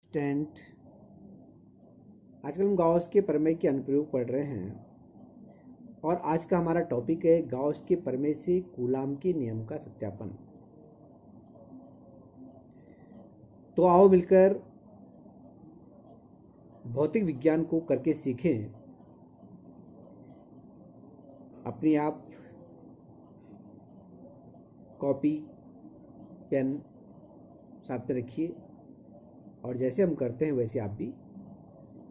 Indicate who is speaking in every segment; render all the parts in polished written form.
Speaker 1: Student, आजकल हम Gauss के प्रमेय के अनुप्रयोग पढ़ रहे हैं और आज का हमारा टॉपिक है गाउस के प्रमेय से कूलाम के नियम का सत्यापन। तो आओ मिलकर भौतिक विज्ञान को करके सीखें। अपनी आप कॉपी पेन साथ में रखिए और जैसे हम करते हैं वैसे आप भी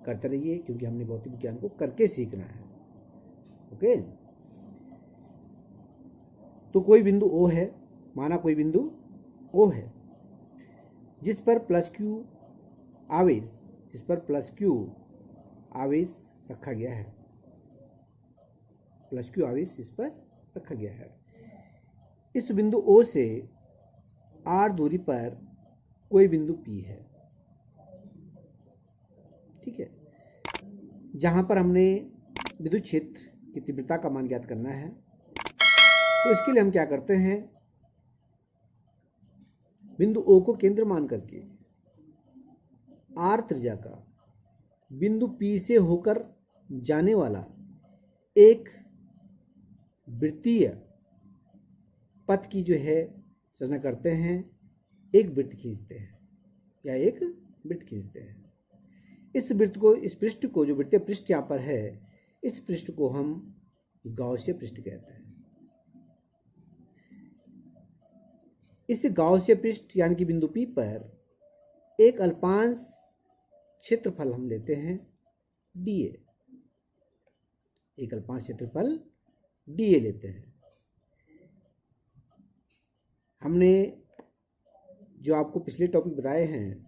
Speaker 1: करते रहिए, क्योंकि हमने भौतिक विज्ञान को करके सीखना है। ओके, तो कोई बिंदु ओ है, माना कोई बिंदु ओ है जिस पर प्लस क्यू आवेश रखा गया है। प्लस क्यू आवेश इस पर रखा गया है। इस बिंदु ओ से आर दूरी पर कोई बिंदु पी है, ठीक है, जहां पर हमने विद्युत क्षेत्र की तीव्रता का मान ज्ञात करना है। तो इसके लिए हम क्या करते हैं, बिंदु ओ को केंद्र मान करके आर त्रिज्या का बिंदु पी से होकर जाने वाला एक वृत्तीय पथ की जो है रचना करते हैं, एक वृत्त खींचते हैं। इस पृष्ठ को जो वृत्तीय पृष्ठ यहाँ पर है, इस पृष्ठ को हम गाउसीय पृष्ठ कहते हैं। इस गाउसीय पृष्ठ यानी कि बिंदु P पर एक अल्पांश क्षेत्रफल हम लेते हैं dA। एक अल्पांश क्षेत्रफल dA लेते हैं। हमने जो आपको पिछले टॉपिक बताए हैं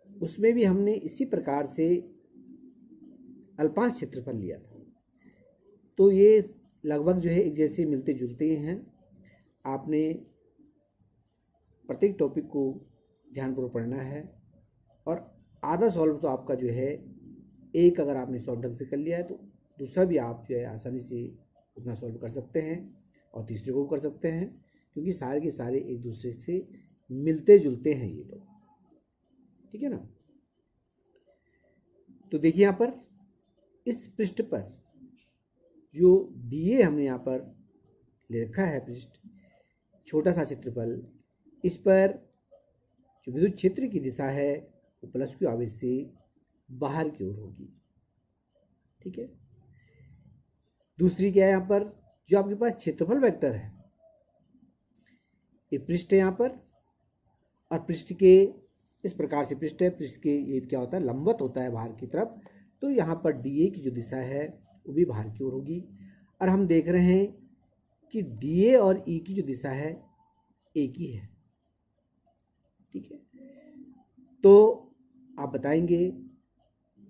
Speaker 1: उसमें भी हमने इसी प्रकार से अल्पांश क्षेत्रफल लिया था। तो ये लगभग जो है एक जैसे मिलते जुलते हैं। आपने प्रत्येक टॉपिक को ध्यानपूर्वक पढ़ना है और आधा सॉल्व तो आपका जो है, एक अगर आपने सॉल्व ढंग से कर लिया है तो दूसरा भी आप जो है आसानी से उतना सॉल्व कर सकते हैं और तीसरे को कर सकते हैं, क्योंकि सारे के सारे एक दूसरे से मिलते जुलते हैं ये तो, ठीक है ना। तो देखिए यहाँ पर इस पृष्ठ पर जो dA हमने यहाँ पर ले रखा है पृष्ठ, छोटा सा क्षेत्रफल, इस पर जो विद्युत क्षेत्र की दिशा है वो प्लस क्यू आवेश से बाहर की ओर होगी, ठीक है। दूसरी क्या है, यहाँ पर जो आपके पास क्षेत्रफल वेक्टर है, ये पृष्ठ है यहाँ पर, और पृष्ठ के इस प्रकार से पृष्ठ है, पृष्ठ के ये क्या होता है, लंबवत होता है बाहर की तरफ। तो यहाँ पर dA की जो दिशा है वो भी बाहर की ओर होगी। और हम देख रहे हैं कि dA और E की जो दिशा है एक ही है, ठीक है। तो आप बताएंगे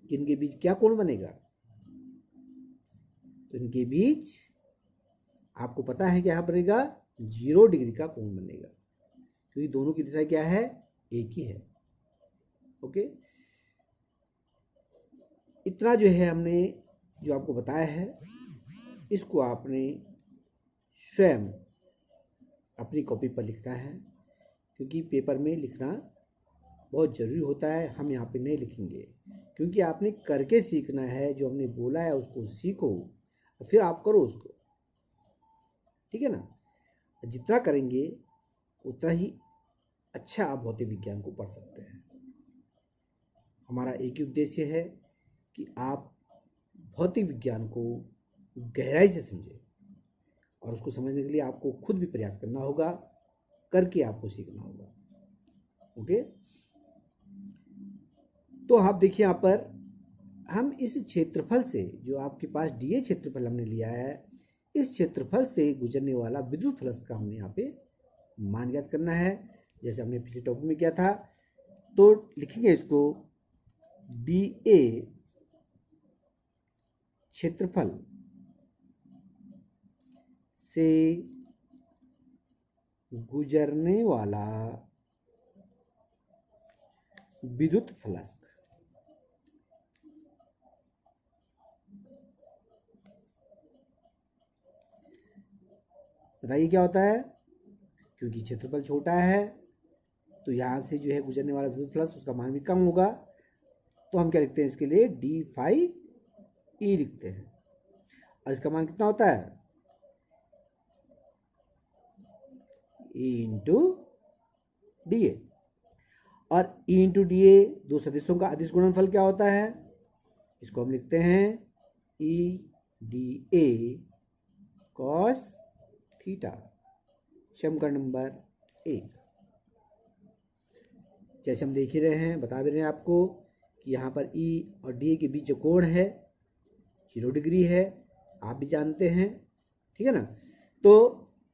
Speaker 1: कि इनके बीच क्या कोण बनेगा। तो इनके बीच आपको पता है क्या बनेगा, 0 डिग्री का कोण बनेगा, क्योंकि दोनों की दिशा क्या है, एक ही है। ओके, इतना जो है हमने जो आपको बताया है, इसको आपने स्वयं अपनी कॉपी पर लिखना है, क्योंकि पेपर में लिखना बहुत ज़रूरी होता है। हम यहाँ पे नहीं लिखेंगे, क्योंकि आपने करके सीखना है। जो हमने बोला है उसको सीखो और फिर आप करो उसको, ठीक है ना। जितना करेंगे उतना ही अच्छा आप भौतिक विज्ञान को पढ़ सकते हैं। हमारा एक ही उद्देश्य है कि आप भौतिक विज्ञान को गहराई से समझें, और उसको समझने के लिए आपको खुद भी प्रयास करना होगा, करके आपको सीखना होगा। ओके, तो आप देखिए यहाँ पर हम इस क्षेत्रफल से, जो आपके पास dA क्षेत्रफल हमने लिया है, इस क्षेत्रफल से गुजरने वाला विद्युत फ्लक्स का हमने यहाँ पे मान ज्ञात करना है, जैसे हमने पिछले टॉपिक में किया था। तो लिखेंगे इसको, dA क्षेत्रफल से गुजरने वाला विद्युत फ्लक्स, बताइए क्या होता है। क्योंकि क्षेत्रफल छोटा है तो यहाँ से जो है गुजरने वाला विद्युत फ्लक्स उसका मान भी कम होगा, तो हम क्या लिखते हैं इसके लिए डी फाई ई लिखते हैं। और इसका मान कितना होता है ई इंटू डी ए। और ई इंटू डी ए दो सदिशों का अदिश गुणनफल क्या होता है, इसको हम लिखते हैं E D A cos theta, समीकरण नंबर 1। जैसे हम देख ही रहे हैं, बता भी रहे हैं आपको कि यहाँ पर ई और डी ए के बीच जो कोण है 0 डिग्री है, आप भी जानते हैं, ठीक है ना। तो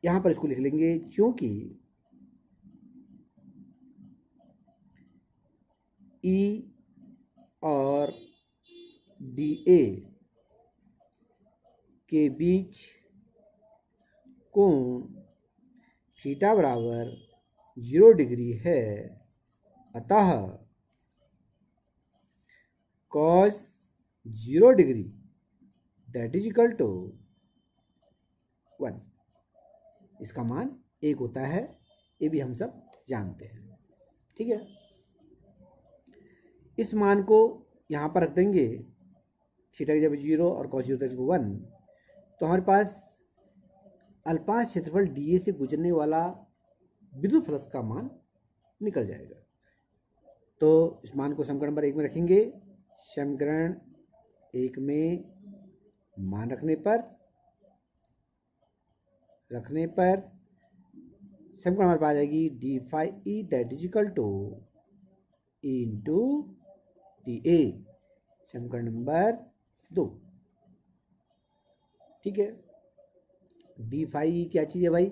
Speaker 1: यहाँ पर इसको लिख लेंगे, क्योंकि ई और डी ए के बीच कोण थीटा बराबर 0 डिग्री है, अतः cos 0 degree that is equal to 1। इसका मान 1 होता है, ये भी हम सब जानते हैं, ठीक है। इस मान को यहाँ पर रख देंगे, थीटा की जब 0 और कॉस 0 तक 1, तो हमारे पास अल्पांश क्षेत्रफल डी ए से गुजरने वाला विद्युत फ्लक्स का मान निकल जाएगा। तो इस मान को समीकरण नंबर 1 में रखेंगे। समीकरण 1 में मान रखने पर समीकरण हमारे पास आ जाएगी D phi E that is equal to E into D A, समीकरण नंबर 2, ठीक है। डी फाई ई क्या चीज़ है भाई,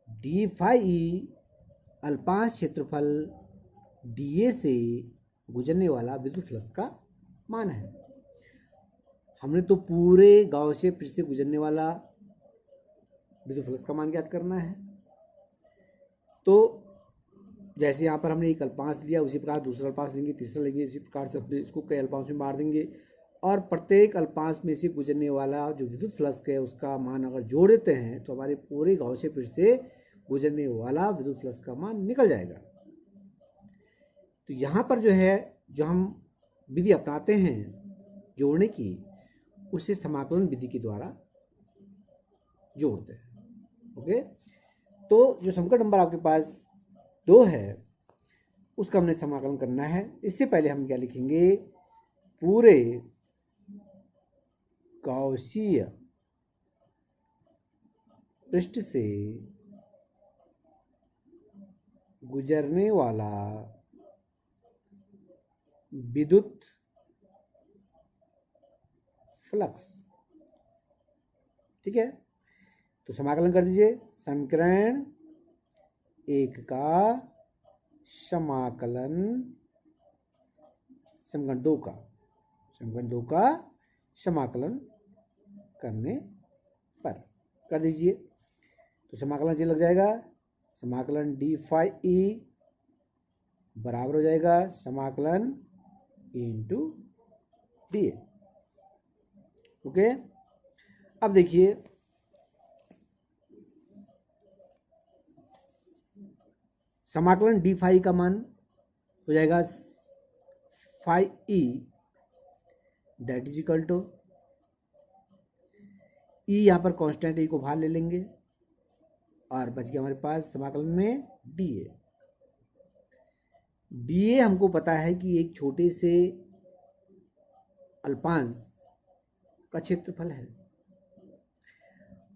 Speaker 1: डी फाई ई अल्पांश क्षेत्रफल डी ए से गुजरने वाला विद्युत फ्लक्स का मान है। हमने तो पूरे गॉसियन पृष्ठ से गुजरने वाला विद्युत फ्लक्स का मान ज्ञात करना है। तो जैसे यहाँ पर हमने एक अल्पांश लिया, उसी प्रकार दूसरा अल्पांश लेंगे, तीसरा लेंगे, इसी प्रकार से अपने इसको कई अल्पांश में बांट देंगे, और प्रत्येक अल्पांश में से गुजरने वाला जो विद्युत फ्लक्स है उसका मान अगर जोड़ देते हैं तो हमारे पूरे गॉसियन पृष्ठ से गुजरने वाला विद्युत फ्लक्स का मान निकल जाएगा। तो यहाँ पर जो है, जो हम विधि अपनाते हैं जोड़ने की, उसे समाकलन विधि के द्वारा जोड़ते हैं। ओके, तो जो समीकरण नंबर आपके पास 2 है उसका हमने समाकलन करना है। इससे पहले हम क्या लिखेंगे, पूरे गॉसीय पृष्ठ से गुजरने वाला विद्युत फ्लक्स, ठीक है। तो समाकलन कर दीजिए, समीकरण 1 का समाकलन समीकरण 2 का समाकलन करने पर कर दीजिए। तो समाकलन जी लग जाएगा, समाकलन डी फाई ई बराबर हो जाएगा समाकलन इंटू डी ए। ओके, अब देखिए समाकलन डी फाई का मान हो जाएगा phi E that is equal to E, यहाँ पर कांस्टेंट ई को बाहर ले लेंगे और बच गया हमारे पास समाकलन में डी ए। डी ए हमको पता है कि एक छोटे से अल्पांश का क्षेत्रफल है,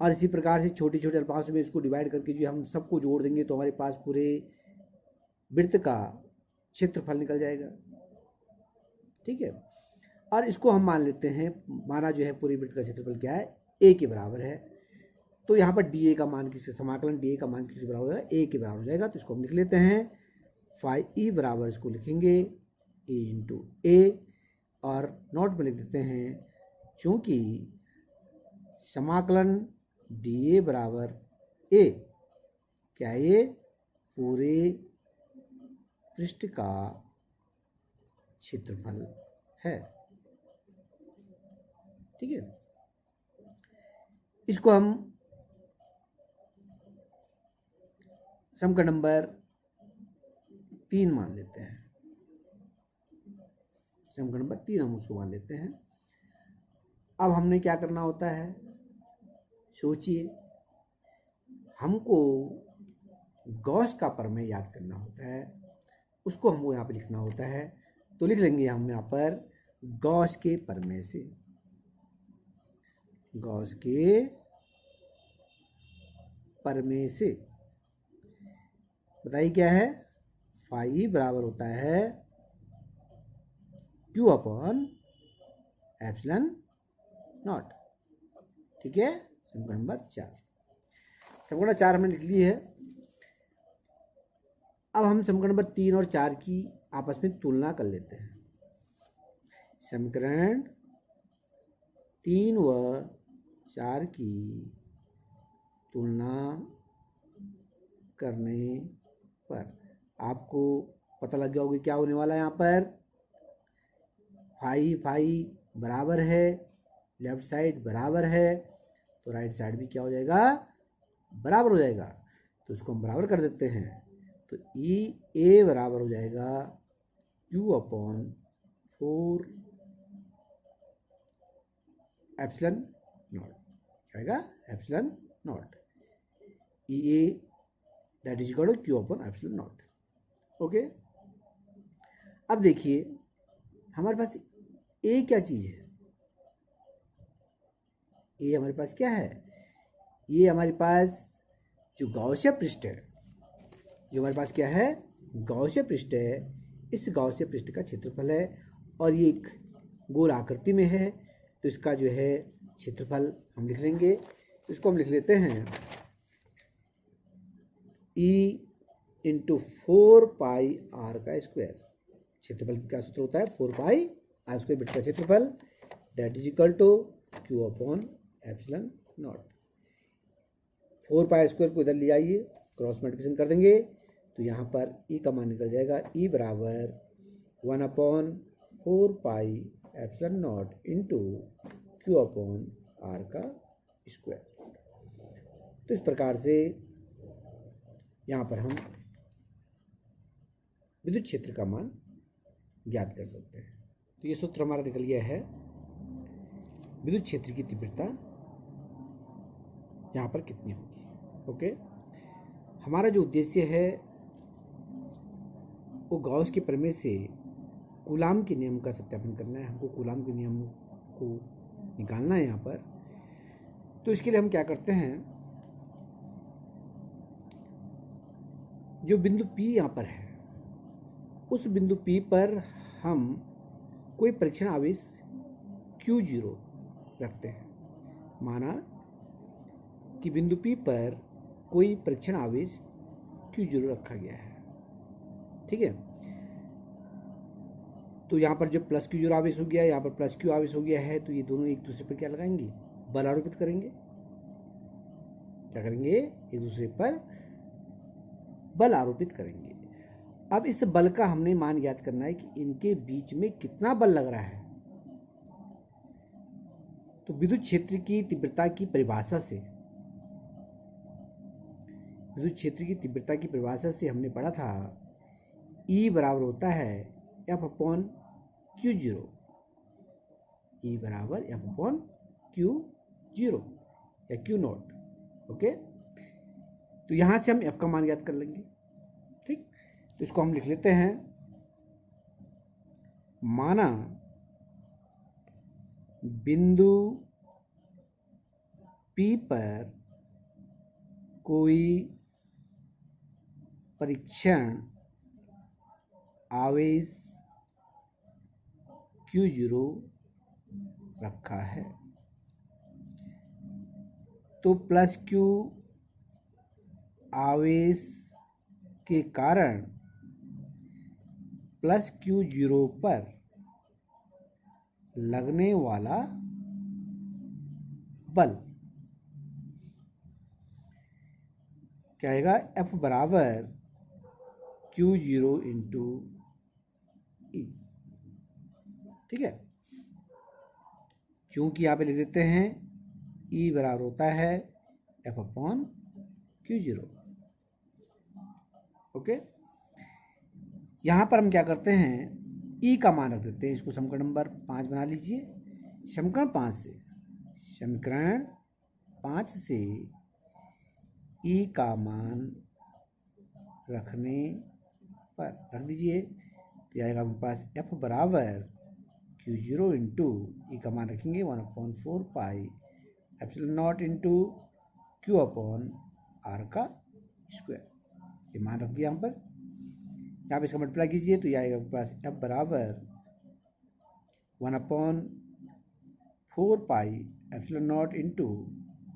Speaker 1: और इसी प्रकार से छोटे छोटे अल्पांश में इसको डिवाइड करके जो हम सबको जोड़ देंगे तो हमारे पास पूरे वृत्त का क्षेत्रफल निकल जाएगा, ठीक है। और इसको हम मान लेते हैं, माना जो है पूरी वृत्त का क्षेत्रफल क्या है, ए के बराबर है। तो यहाँ पर डी ए का मान किसी समाकलन डी ए का मान किसी बराबर हो जाएगा, ए के बराबर हो जाएगा। तो इसको हम लिख लेते हैं फाई ई बराबर, इसको लिखेंगे ए इंटू ए, और नोट में लिख देते हैं चूंकि समाकलन डी ए बराबर ए, क्या ये पूरे पृष्ठ का क्षेत्रफल है, ठीक है। इसको हम समीकरण नंबर 3 मान लेते हैं, समीकरण नंबर 3 हम उसको मान लेते हैं। अब हमने क्या करना होता है, सोचिए, हमको गॉस का प्रमेय याद करना होता है, उसको हमको यहाँ पे लिखना होता है। तो लिख लेंगे हम यहाँ पर गॉस के प्रमेय से, गॉस के प्रमेय से बताइए क्या है, फाई बराबर होता है Q अपॉन एप्सिलॉन नॉट। ठीक है, समीकरण नंबर 4, समीकरण 4 हमने लिख ली है। अब हम समीकरण नंबर 3 और 4 की आपस में तुलना कर लेते हैं। समीकरण 3 व 4 की तुलना करने पर आपको पता लग गया होगा क्या होने वाला है। यहाँ पर फाई फाई बराबर है, लेफ्ट साइड बराबर है, तो राइट साइड भी क्या हो जाएगा, बराबर हो जाएगा। तो इसको हम बराबर कर देते हैं, तो ई ए बराबर हो जाएगा Q अपॉन 4 एप्सिलॉन नॉट, क्या आएगा, epsilon naught, E A that is equal to Q upon epsilon naught. Okay, अब देखिए हमारे पास ए क्या चीज़ है, ए हमारे पास क्या है, ये हमारे पास जो गॉसियन पृष्ठ है, जो हमारे पास क्या है, गॉसियन पृष्ठ है, इस गॉसियन पृष्ठ का क्षेत्रफल है, और ये एक गोल आकृति में है, तो इसका जो है क्षेत्रफल हम लिख लेंगे। इसको हम लिख लेते हैं E इंटू 4 पाई आर का स्क्वायर। क्षेत्रफल का सूत्र होता है 4 पाई आर स्क्वायर, वृत्त का क्षेत्रफल, that is equal to Q upon epsilon naught. 4 pi square को इधर ले आइए, क्रॉस मल्टीप्लिकेशन कर देंगे, तो यहाँ पर E का मान निकल जाएगा, E बराबर 1 upon 4 pi epsilon naught into Q upon R का स्क्वायर। तो इस प्रकार से यहाँ पर हम विद्युत क्षेत्र का मान ज्ञात कर सकते हैं। तो ये सूत्र हमारा निकल गया है, विद्युत क्षेत्र की तीव्रता यहाँ पर कितनी होगी। ओके, हमारा जो उद्देश्य है वो गॉस के प्रमेय से कूलाम के नियम का सत्यापन करना है। हमको कूलाम के नियम को निकालना है यहाँ पर। तो इसके लिए हम क्या करते हैं, जो बिंदु P यहाँ पर है, उस बिंदु P पर हम कोई परीक्षण आवेश Q0 रखते हैं। माना कि बिंदु P पर कोई परीक्षण आवेश Q0 रखा गया है, ठीक है। तो यहाँ पर जब प्लस Q0 आवेश हो गया, यहाँ पर प्लस Q आवेश हो गया है, तो ये दोनों एक दूसरे पर क्या लगाएंगे, बल आरोपित करेंगे। क्या करेंगे, एक दूसरे पर बल आरोपित करेंगे। अब इस बल का हमने मान ज्ञात करना है कि इनके बीच में कितना बल लग रहा है। तो विद्युत क्षेत्र की तीव्रता की परिभाषा से, विद्युत क्षेत्र की तीव्रता की परिभाषा से हमने पढ़ा था E बराबर होता है F अपॉन Q0, E बराबर F अपॉन Q0 या Q नॉट। ओके, तो यहाँ से हम F का मान ज्ञात कर लेंगे। ठीक, तो इसको हम लिख लेते हैं, माना बिंदु P पर कोई परीक्षण आवेश Q0 रखा है, तो प्लस Q आवेश के कारण प्लस Q0 पर लगने वाला बल क्या आएगा, F बराबर Q0 इंटू E। ठीक है, चूंकि यहाँ पे लिख देते हैं E बराबर होता है F अपॉन Q0। ओके, यहाँ पर हम क्या करते हैं, ई का मान रख देते हैं, इसको समीकरण नंबर 5 बना लीजिए। समीकरण 5 से ई का मान रखने पर रख दीजिए तो आएगा आपके पास एफ बराबर Q0 इंटू ई का मान रखेंगे 1/4 pi epsilon naught into Q upon R का स्क्वायर। ये मान रख दिया यहाँ पर। यहाँ पे इसका मल्टीप्लाई कीजिए तो ये आएगा आपके पास एफ बराबर 1/4 pi epsilon naught into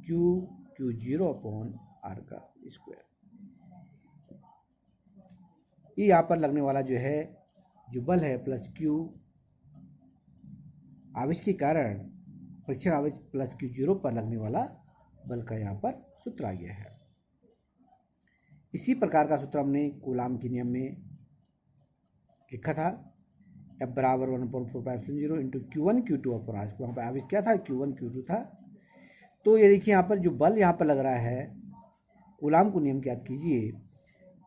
Speaker 1: Q0 upon R का स्क्वायर। ये यहाँ पर लगने वाला जो है जो बल है प्लस Q आवेश के कारण परीक्षण आवेश प्लस Q0 पर लगने वाला बल का यहाँ पर सूत्र आ गया है। इसी प्रकार का सूत्र हमने कूलाम के नियम में लिखा था, F बराबर 1/4 into Q1 Q2 upon are. वहाँ पर आवेश क्या था, Q1 Q2 था। तो ये देखिए यहाँ पर जो बल यहाँ पर लग रहा है, कूलाम को नियम याद कीजिए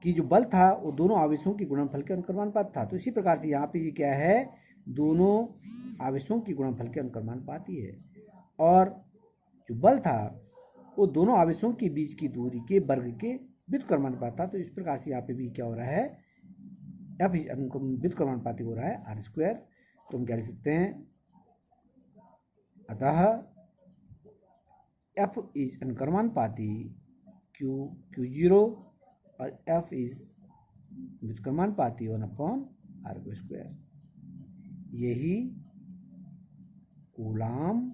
Speaker 1: कि जो बल था वो दोनों आवेशों के गुणनफल के अनुक्रमानुपात था। तो इसी प्रकार से यहाँ पे ये क्या है, दोनों आवेशों की गुणनफल के अनुक्रमानुपात ही है। और जो बल था वो दोनों आवेशों के बीच की दूरी के वर्ग के व्युत्क्रमानुपात था। तो इस प्रकार से यहाँ पे भी क्या हो रहा है, एफ व्युत्क्रमानुपाती हो रहा है आर स्क्वायर। तो हम क्या लिख सकते हैं, अतः एफ इज अनुक्रमानुपाती Q0 और एफ इज व्युत्क्रमानुपाती 1/r का स्क्वायर। यही कूलाम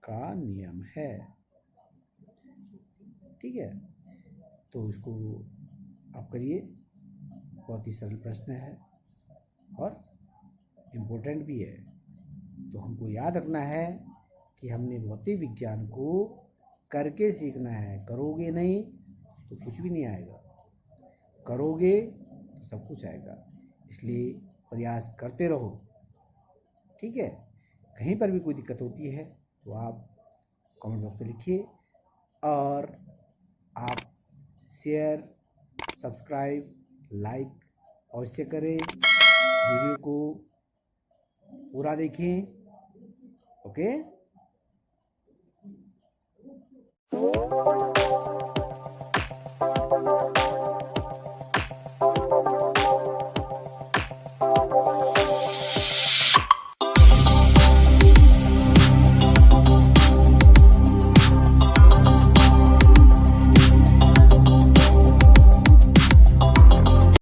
Speaker 1: का नियम है। ठीक है, तो इसको आप करिए, बहुत ही सरल प्रश्न है और इम्पोर्टेंट भी है। तो हमको याद रखना है कि हमने भौतिक विज्ञान को करके सीखना है। करोगे नहीं तो कुछ भी नहीं आएगा, करोगे तो सब कुछ आएगा। इसलिए प्रयास करते रहो। ठीक है, कहीं पर भी कोई दिक्कत होती है तो आप कमेंट बॉक्स में लिखिए और आप शेयर, सब्सक्राइब, लाइक अवश्य करें। वीडियो को पूरा देखें। ओके।